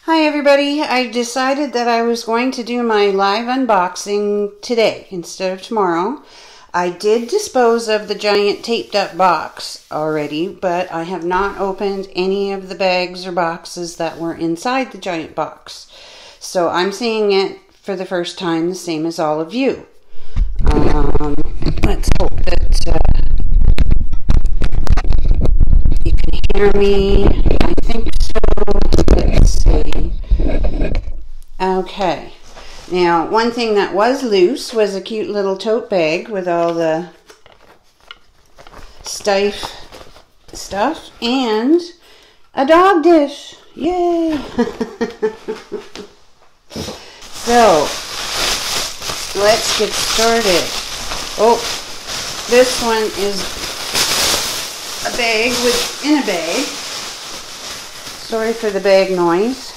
Hi everybody, I decided that I was going to do my live unboxing today instead of tomorrow. I did dispose of the giant taped up box already, but I have not opened any of the bags or boxes that were inside the giant box. So I'm seeing it for the first time, the same as all of you. Let's hope that you can hear me. I think so. Let's see. Okay. Now, one thing that was loose was a cute little tote bag with all the Steiff stuff and a dog dish. Yay! So, let's get started. Oh, this one is a bag within a bag. Sorry for the bag noise.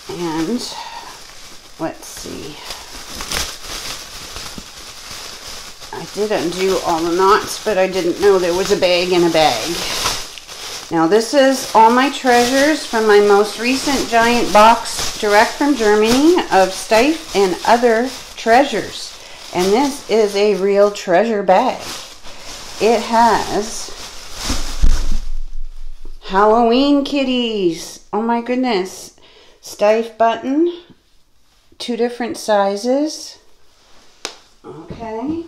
And let's see. I did undo all the knots, but I didn't know there was a bag in a bag. Now this is all my treasures from my most recent giant box direct from Germany of Steiff and other treasures. And this is a real treasure bag. It has Halloween kitties. Oh my goodness. Steiff button. 2 different sizes. Okay.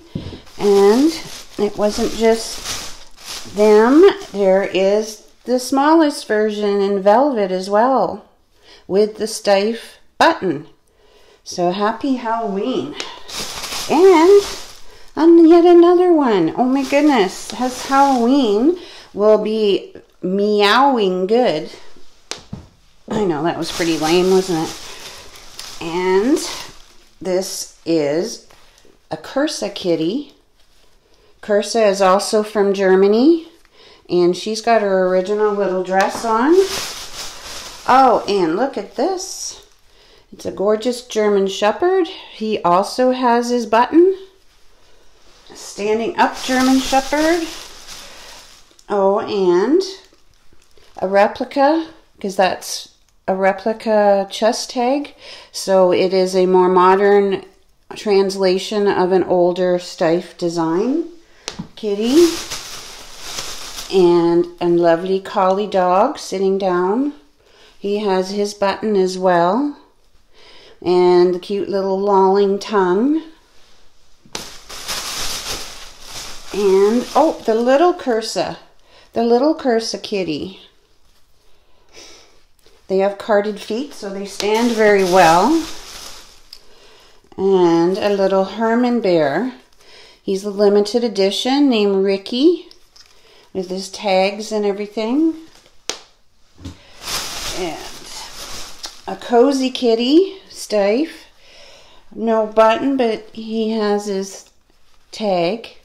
And it wasn't just them. There is the smallest version in velvet as well, with the Steiff button. So happy Halloween. And yet another one. Oh my goodness. Has Halloween will be meowing good. I know, that was pretty lame, wasn't it? And this is a Cursa kitty. Cursa is also from Germany, and she's got her original little dress on. Oh, and look at this. It's a gorgeous German Shepherd. He also has his button. A standing up German Shepherd. Oh, and a replica, because that's a replica chest tag. So it is a more modern translation of an older Steiff design kitty. And a lovely collie dog sitting down. He has his button as well. And the cute little lolling tongue. And, oh, the little Cursa. The little Cursa kitty. They have carded feet, so they stand very well. And a little Herman bear. He's a limited edition named Ricky, with his tags and everything. And a cozy kitty, Steiff. No button, but he has his tag.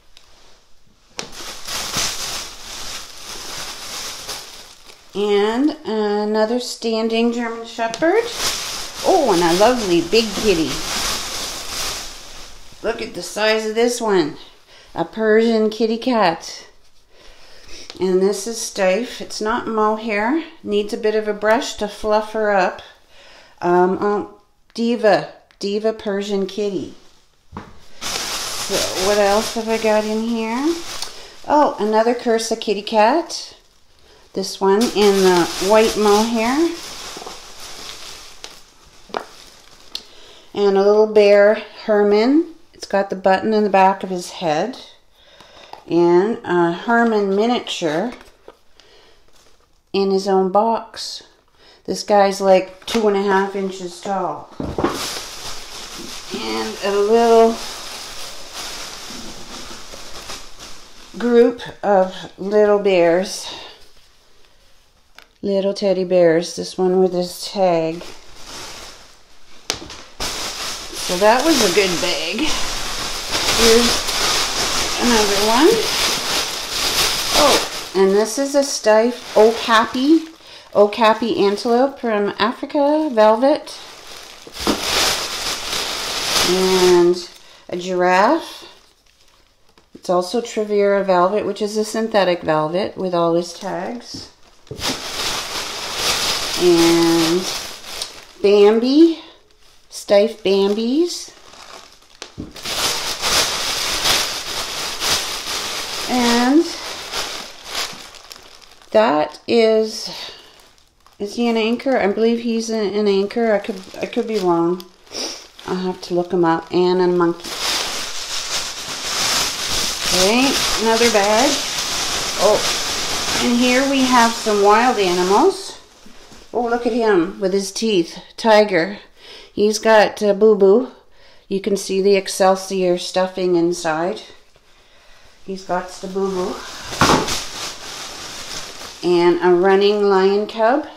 And another standing German Shepherd. Oh, and a lovely big kitty. Look at the size of this one. A Persian kitty cat. And this is Steiff. It's not mohair. Needs a bit of a brush to fluff her up. Diva Persian kitty. So what else have I got in here? Oh, another Cursa kitty cat. This one in the white mohair. And a little bear, Herman. It's got the button in the back of his head. And a Herman miniature in his own box. This guy's like 2.5 inches tall. And a little group of little bears. Little teddy bears. This one with his tag. So that was a good bag. Here's another one. Oh, and this is a Steiff Okapi antelope from Africa, velvet. And a giraffe. It's also Trevira velvet, which is a synthetic velvet with all his tags. And Bambi, Steiff Bambis. And that is he an anchor? I believe he's an anchor. I could be wrong. I'll have to look him up. And a monkey. Okay, another bag. Oh, and here we have some wild animals. Oh, look at him with his teeth. Tiger. He's got Boo-Boo. You can see the Excelsior stuffing inside. He's got the Boo-Boo. And a running lion cub.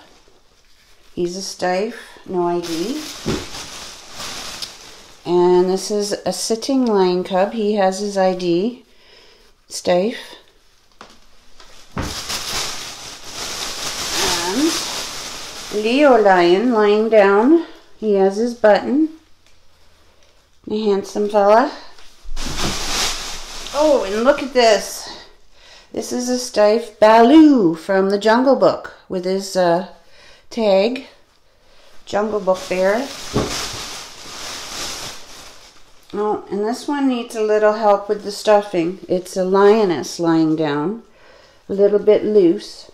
He's a Steiff, no ID. And this is a sitting lion cub. He has his ID. Steiff. And Leo lion lying down. He has his button. A handsome fella. Oh, and look at this. This is a Steiff Baloo from the Jungle Book with his tag. Jungle Book bear. Oh, and this one needs a little help with the stuffing. It's a lioness lying down, a little bit loose.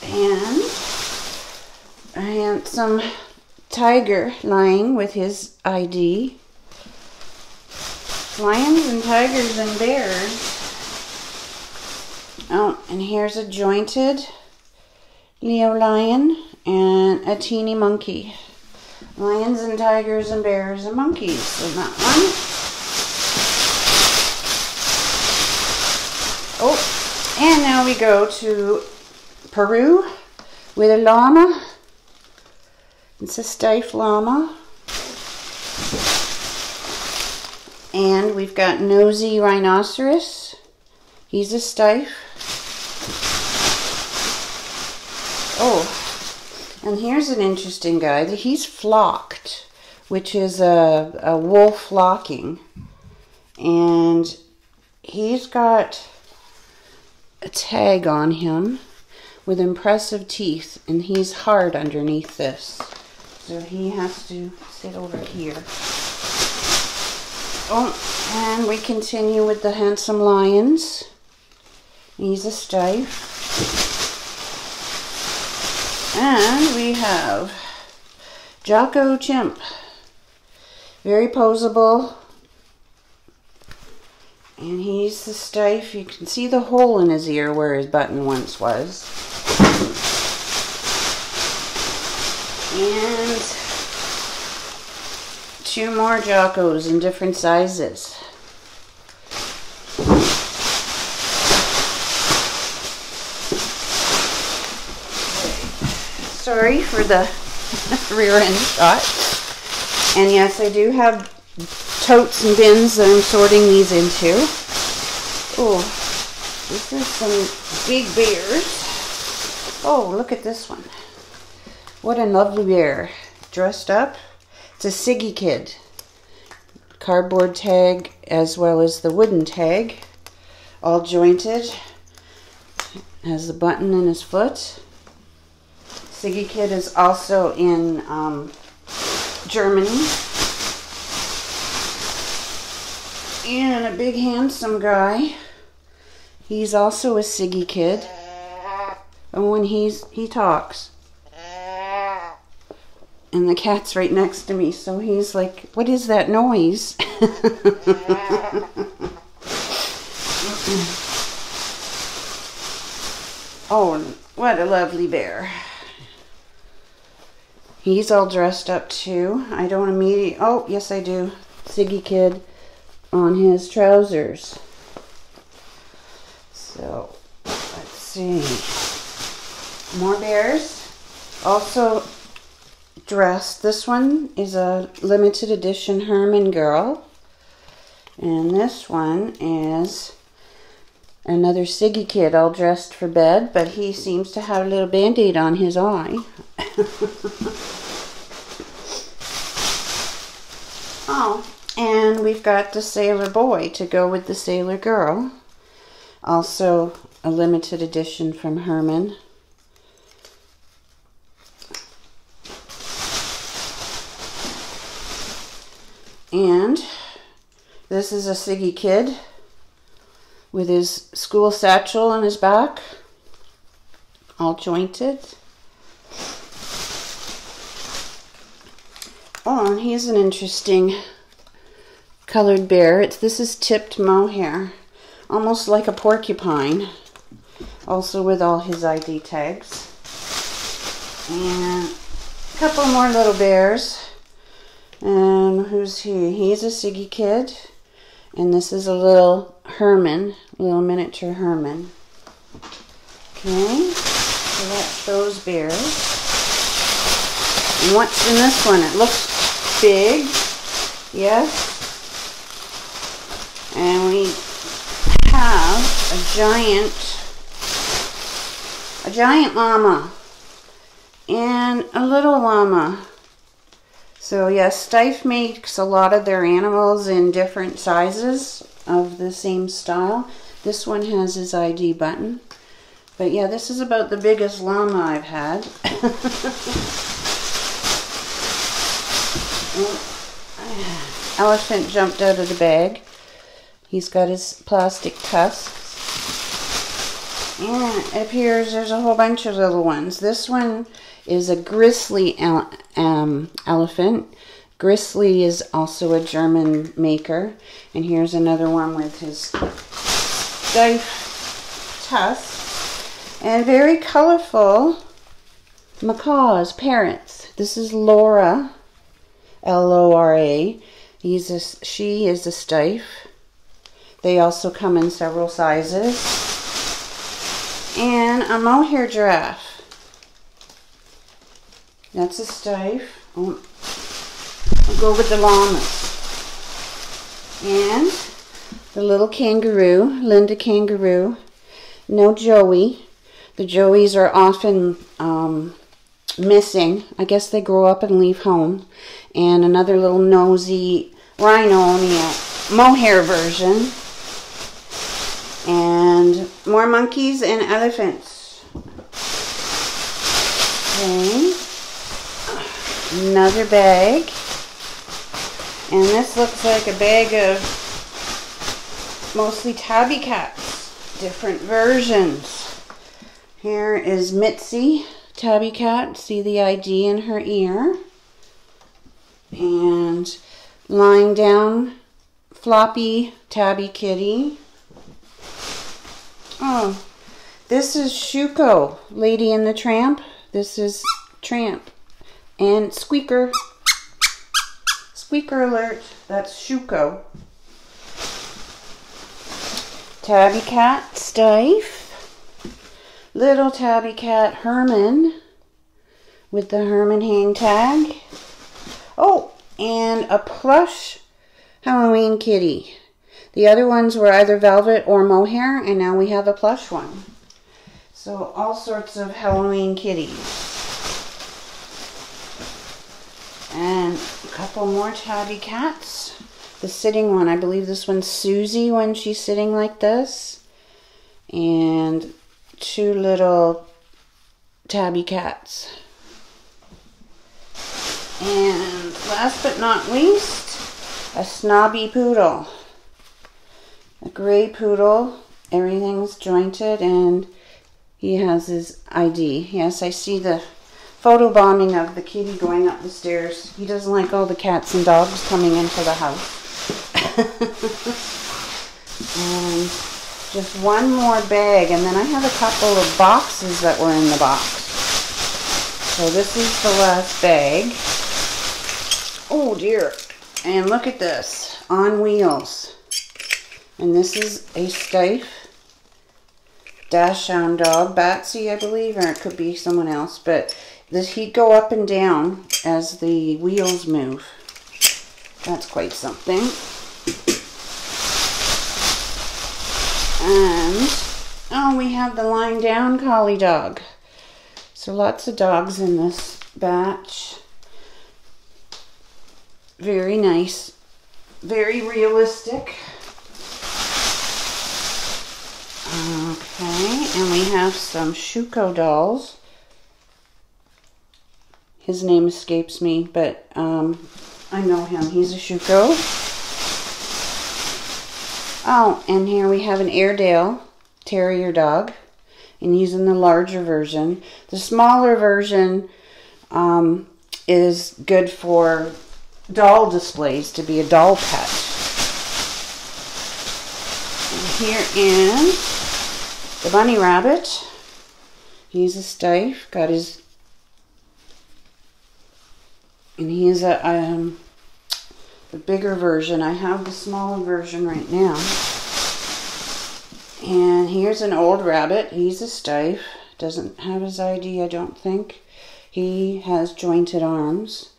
And a handsome tiger lying with his ID. Lions and tigers and bears. Oh, and here's a jointed Leo lion and a teeny monkey. Lions and tigers and bears and monkeys in that one. Oh, and now we go to Peru with a llama. It's a Steiff llama. And we've got nosy rhinoceros. He's a Steiff. Oh, and here's an interesting guy. He's flocked, which is a wolf flocking. And he's got a tag on him with impressive teeth, and he's hard underneath this. So he has to sit over here. Oh, and we continue with the handsome lions. He's a Steiff. And we have Jocko Chimp. Very poseable. And he's the Steiff. You can see the hole in his ear where his button once was. And two more Jockos in different sizes. Sorry for the rear end shot. And yes, I do have totes and bins that I'm sorting these into. Oh, this is some big bears. Oh, look at this one. What a lovely bear. Dressed up. It's a Siggy Kid. Cardboard tag as well as the wooden tag. All jointed. Has the button in his foot. Siggy Kid is also in Germany. And a big handsome guy. He's also a Siggy Kid. And when he talks. And the cat's right next to me, so he's like, what is that noise? Oh, what a lovely bear. He's all dressed up too. I don't immediately, oh, yes I do. Siggy Kid on his trousers. So, let's see. More bears. Also dressed. This one is a limited edition Herman girl. And this one is another Siggy Kid all dressed for bed, but he seems to have a little band-aid on his eye. Oh, and we've got the Sailor Boy to go with the Sailor Girl. Also a limited edition from Herman. And this is a Siggy kid with his school satchel on his back, all jointed. Oh, and he's an interesting colored bear. This is tipped mohair, almost like a porcupine, also with all his ID tags. And a couple more little bears. And who's he? He's a Siggy kid. And this is a little Herman, little miniature Herman. Okay, so that's those bears. And what's in this one? It looks big, yes. And we have a giant llama and a little llama. So yes, Steiff makes a lot of their animals in different sizes of the same style. This one has his ID button. But yeah, this is about the biggest llama I've had. Elephant jumped out of the bag. He's got his plastic tusks. And it appears there's a whole bunch of little ones. This one is a grizzly elephant. Grizzly is also a German maker. And here's another one with his Steiff tusks. And very colorful macaws, parrots. This is Laura, L-O-R-A. She is a Steiff. They also come in several sizes. And a mohair giraffe. That's a Steiff. Oh, I'll go with the llamas. And the little kangaroo, Linda kangaroo. No Joey. The Joeys are often missing. I guess they grow up and leave home. And another little nosy rhino, only a mohair version. And more monkeys and elephants. Okay. Another bag. And this looks like a bag of mostly tabby cats. Different versions. Here is Mitzi, tabby cat. See the ID in her ear. And lying down, floppy tabby kitty. Oh, this is Schuco, Lady and the Tramp. This is Tramp. And Squeaker. Squeaker alert. That's Schuco. Tabby cat, Steiff. Little tabby cat, Herman. With the Herman hang tag. Oh, and a plush Halloween kitty. The other ones were either velvet or mohair, and now we have a plush one. So all sorts of Halloween kitties. And a couple more tabby cats. The sitting one, I believe this one's Susie when she's sitting like this. And two little tabby cats. And last but not least, a snobby poodle. A gray poodle. Everything's jointed and he has his ID. Yes, I see the photo bombing of the kitty going up the stairs. He doesn't like all the cats and dogs coming into the house. And just one more bag, and then I have a couple of boxes that were in the box. So this is the last bag. Oh dear. And look at this, on wheels. And this is a Steiff Dachshund dog, Batsy I believe, or it could be someone else, but he'd go up and down as the wheels move. That's quite something. And, oh, we have the lying down collie dog. So lots of dogs in this batch. Very nice. Very realistic. Okay, and we have some Schuco dolls. His name escapes me, but I know him. He's a Schuco. Oh, and here we have an Airedale Terrier dog. And he's in the larger version. The smaller version is good for doll displays, to be a doll pet. And here is the bunny rabbit. He's a Steiff. Got his... And he's the bigger version. I have the smaller version right now. And here's an old rabbit. He's a Steiff. Doesn't have his ID, I don't think. He has jointed arms.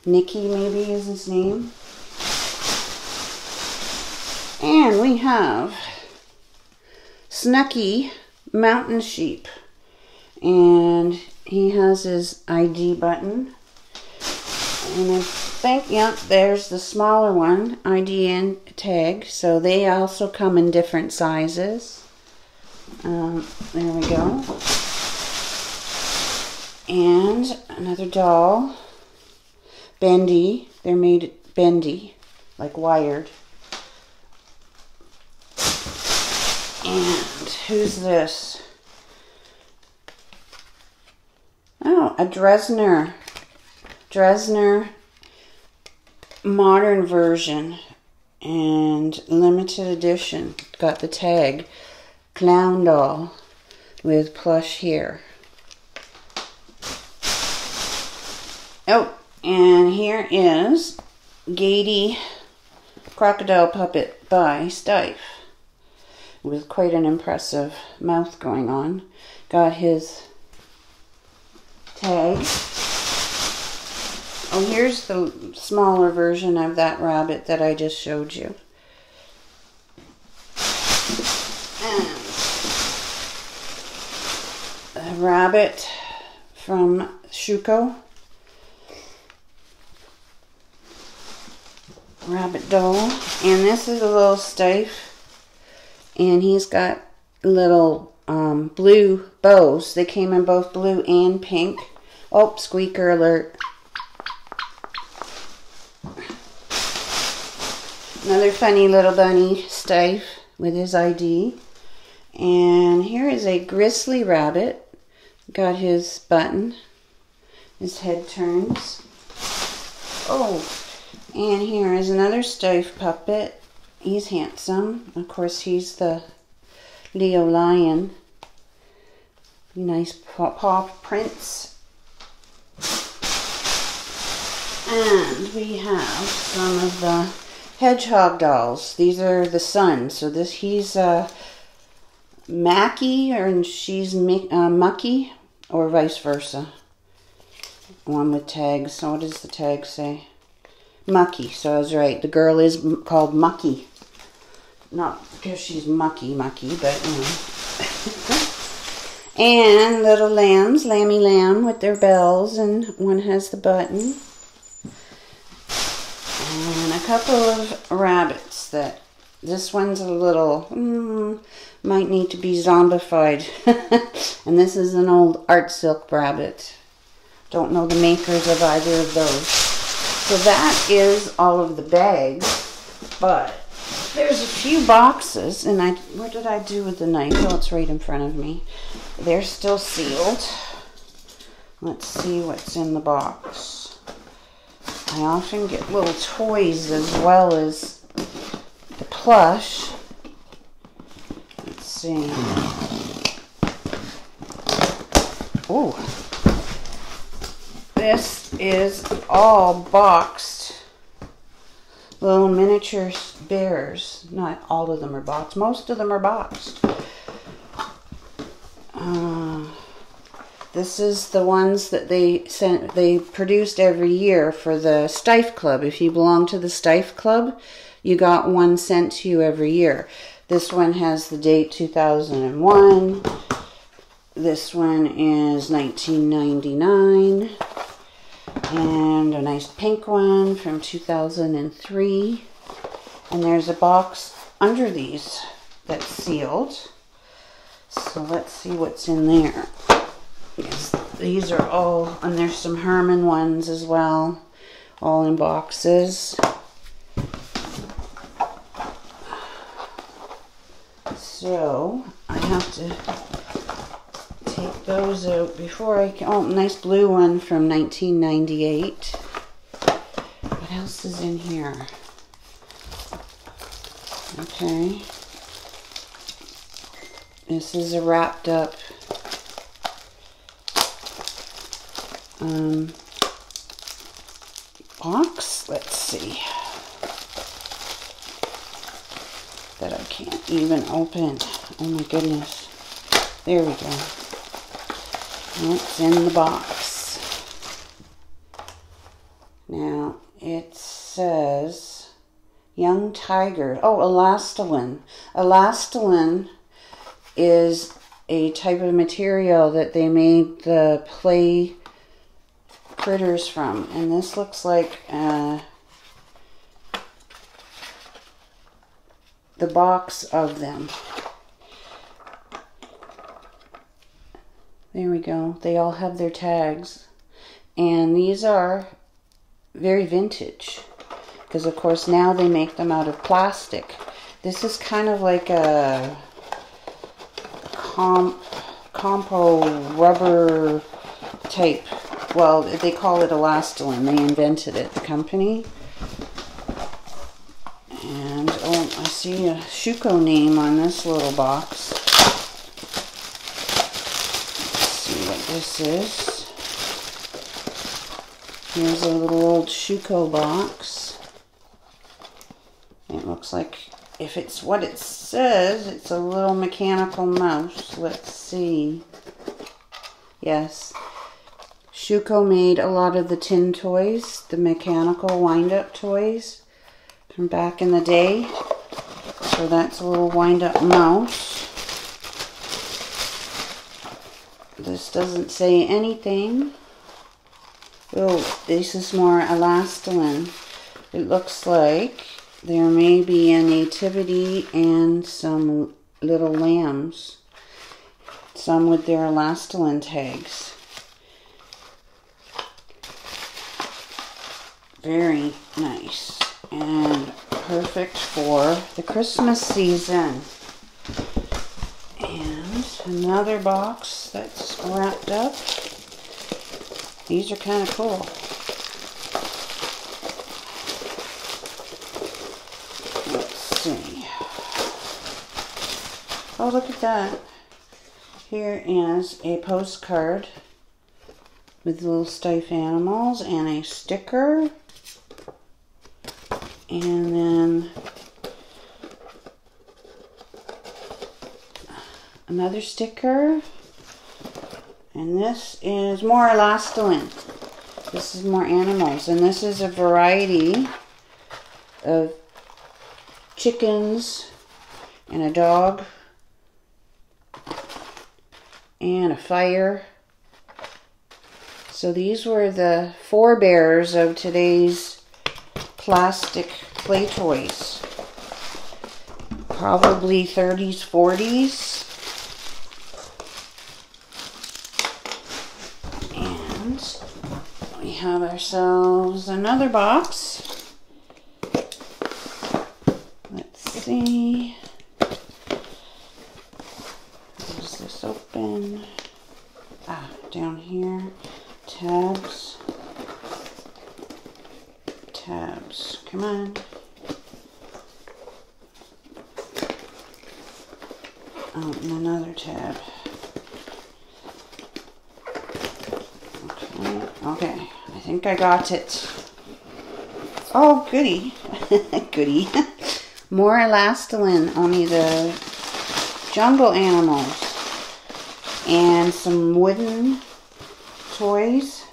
Nicky, maybe, is his name. And we have Snucky Mountain Sheep. And he has his ID button. And I think, yep, there's the smaller one, ID and tag. So they also come in different sizes. There we go. And another doll. Bendy. They're made bendy, like wired. And who's this? Oh, a Dresner modern version and limited edition. Got the tag. Clown doll with plush hair. Oh, and here is Gatey crocodile puppet by Steiff with quite an impressive mouth going on. Got his tag. Oh, here's the smaller version of that rabbit that I just showed you. And a rabbit from Schuco. Rabbit doll. And this is a little Steiff. And he's got little blue bows. They came in both blue and pink. Oh, squeaker alert. Another funny little bunny, Steiff, with his ID. And here is a grizzly rabbit. Got his button. His head turns. Oh, and here is another Steiff puppet. He's handsome. Of course, he's the Leo lion. Nice paw prints. And we have some of the hedgehog dolls. These are the son. So he's Mackie and she's Mucky, or vice versa. One with tags. So what does the tag say? Mucky. So I was right. The girl is called Mucky. Not because she's mucky, but you know. And little lambs, lammy lamb with their bells, and one has the button. And a couple of rabbits that this one's a little, might need to be zombified. And this is an old art silk rabbit. Don't know the makers of either of those. So that is all of the bags, but there's a few boxes, and what did I do with the knife? Oh, it's right in front of me. They're still sealed. Let's see what's in the box. I often get little toys as well as the plush. Let's see. Oh, this is all boxed. Little miniature bears. Not all of them are boxed. Most of them are boxed. This is the ones that they produced every year for the Steiff Club. If you belong to the Steiff Club, you got one sent to you every year. This one has the date 2001. This one is 1999. And a nice pink one from 2003. And there's a box under these that's sealed. So let's see what's in there. Yes, these are all, and there's some Herman ones as well. all in boxes. So I have to take those out before I can. Oh, nice blue one from 1998. What else is in here? Okay. This is a wrapped up box. Let's see. That I can't even open. Oh my goodness. There we go. It's in the box. Now it says Young Tiger. Oh, elastilin. Elastilin is a type of material that they made the play critters from. And this looks like the box of them. There we go. They all have their tags. And these are very vintage. Because of course now they make them out of plastic. This is kind of like a compo rubber type. Well, they call it elastilin. They invented it, the company. And, oh, I see a Schuco name on this little box. Let's see what this is. Here's a little old Schuco box. It looks like, if it's what it says, it's a little mechanical mouse. Let's see. Yes. Schuco made a lot of the tin toys, the mechanical wind-up toys from back in the day. So that's a little wind-up mouse. This doesn't say anything. Oh, this is more elastilin. It looks like there may be a nativity and some little lambs. Some with their elastilin tags. Very nice. And perfect for the Christmas season. And another box that's wrapped up. These are kind of cool. Let's see. Oh, look at that. Here is a postcard with little Steiff animals and a sticker. And then another sticker. And this is more elastilin. This is more animals. And this is a variety of chickens and a dog and a fire. So these were the forebears of today's plastic play toys. Probably 30s, 40s. And we have ourselves another box. Let's see. Is this open? Ah, down here. Tabs. Tabs. Come on. Oh, and another tab. Okay, I think I got it. Oh, goody. Goody. More elastilin, only the jungle animals. And some wooden toys.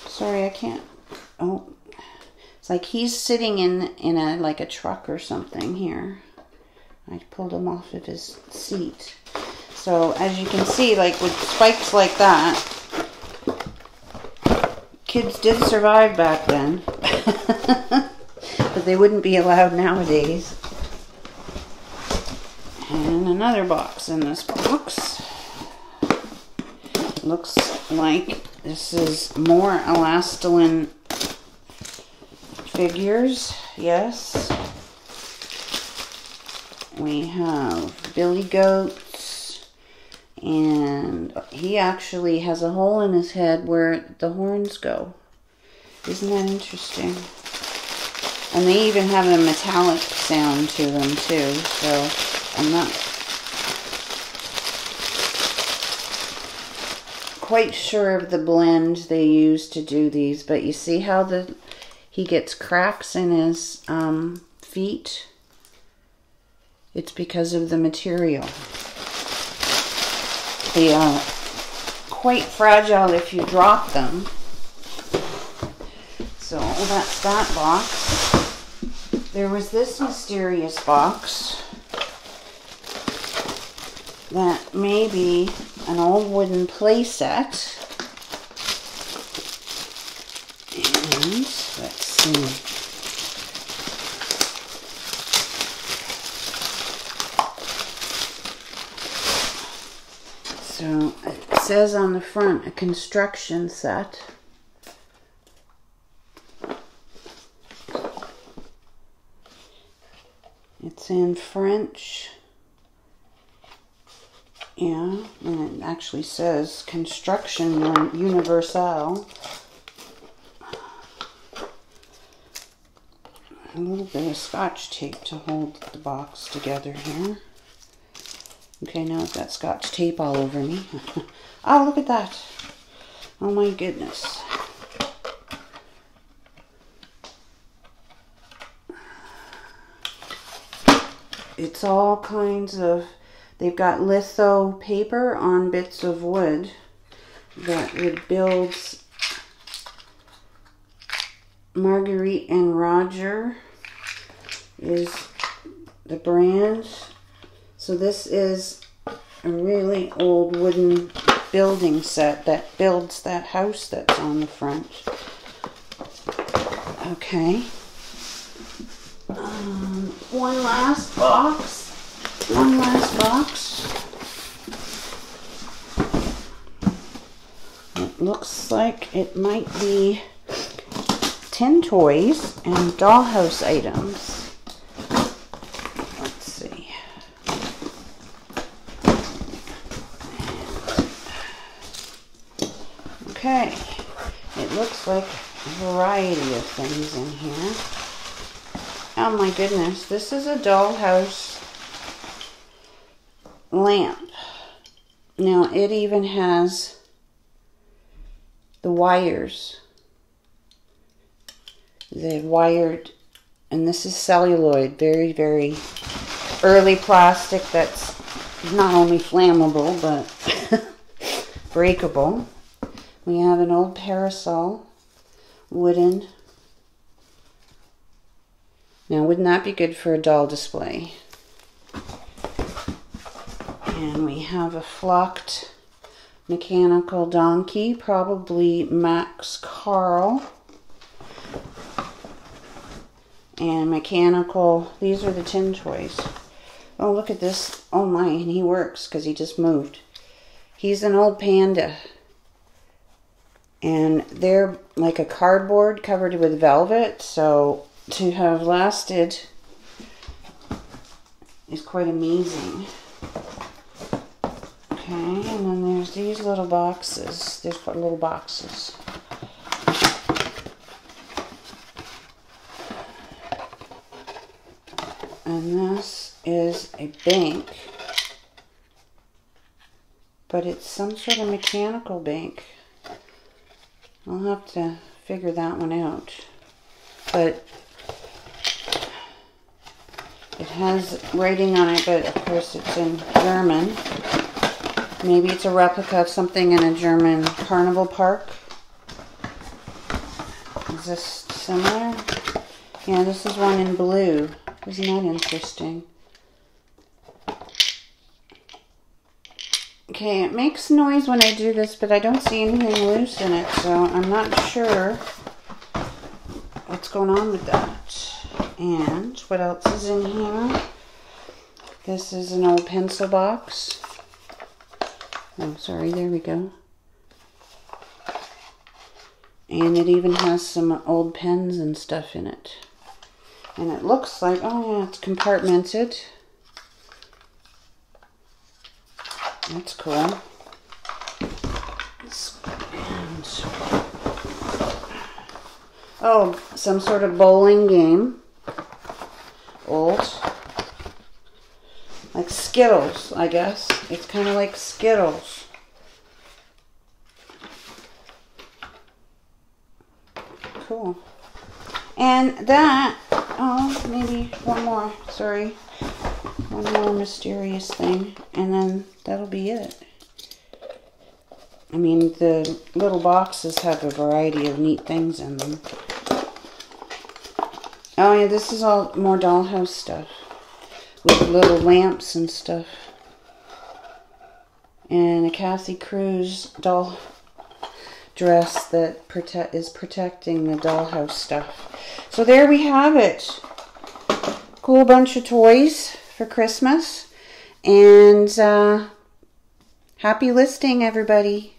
Sorry, I can't. Oh, it's like he's sitting in a like a truck or something here. I pulled him off of his seat. So as you can see, like with spikes like that, kids did survive back then. But they wouldn't be allowed nowadays. And another box in this box. Looks like this is more elastilin figures, yes. We have Billy Goats, and he actually has a hole in his head where the horns go. Isn't that interesting? And they even have a metallic sound to them too, so I'm not quite sure of the blend they use to do these, but you see how he gets cracks in his feet? It's because of the material. They are quite fragile if you drop them. So that's that box. There was this mysterious box that may be an old wooden play set. And let's see. So it says on the front, a construction set. It's in French. Yeah, and it actually says Construction Universal. A little bit of Scotch tape to hold the box together here. Okay, now I've got Scotch tape all over me. Oh, look at that. Oh my goodness. It's all kinds of, they've got litho paper on bits of wood that it builds. Marguerite and Roger is the brand. So this is a really old wooden building set that builds that house that's on the front. Okay. One last box. It looks like it might be tin toys and dollhouse items. Let's see. Okay. It looks like a variety of things in here. Oh my goodness, this is a dollhouse lamp. Now it even has the wires. They're wired, and this is celluloid, very, very early plastic that's not only flammable but breakable. We have an old parasol, wooden. Now, wouldn't that be good for a doll display? And we have a flocked mechanical donkey, probably Max Carl. And mechanical, these are the tin toys. Oh, look at this. Oh my, and he works because he just moved. He's an old panda. And they're like a cardboard covered with velvet, so to have lasted is quite amazing. Okay, and then there's these little boxes. There's little boxes. And this is a bank, but it's some sort of mechanical bank. I'll have to figure that one out. But it has writing on it, but of course it's in German. Maybe it's a replica of something in a German carnival park. Is this similar? Yeah, this is one in blue. Isn't that interesting? Okay, it makes noise when I do this, but I don't see anything loose in it, so I'm not sure what's going on with that. And what else is in here? This is an old pencil box. Oh, sorry, there we go. And it even has some old pens and stuff in it. And it looks like, oh yeah, it's compartmented. That's cool. And, oh, some sort of bowling game. Old. Like Skittles, I guess. It's kind of like Skittles. Cool. And that, oh, maybe one more, sorry. One more mysterious thing. And then that'll be it. I mean, the little boxes have a variety of neat things in them. Oh yeah, this is all more dollhouse stuff. With little lamps and stuff. And a Kathy Cruz doll dress that is protecting the dollhouse stuff. So there we have it. Cool bunch of toys for Christmas. And happy listing, everybody.